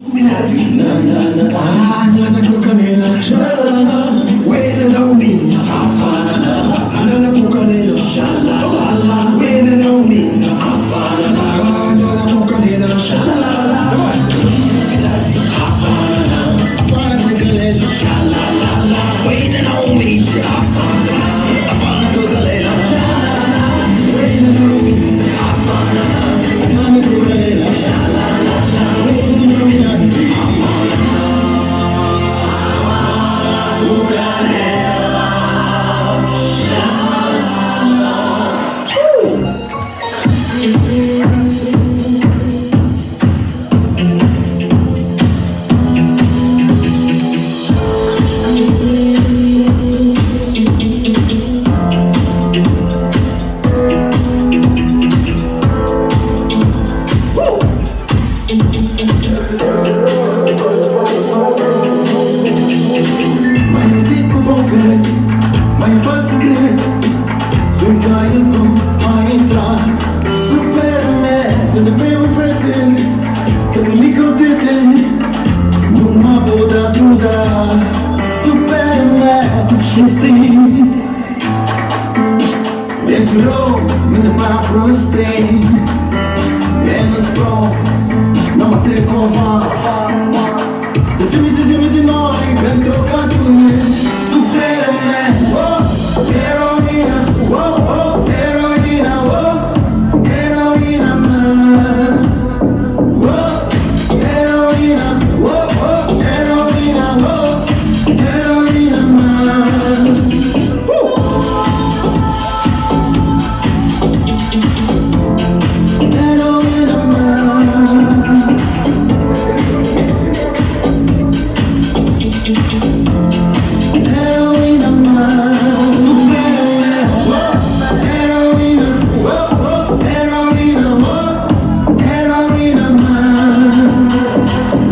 Waiting on me, another bucanero, sha-la-la-la. Waiting on me, another bucanero, sha-la-la-la. Sha-la-la-la. Waiting on me, another bucanero, sha-la-la-la. Waiting on me, another bucanero, sha-la-la-la. Waiting on me, entrou numa frustei, menos pronto, não ter como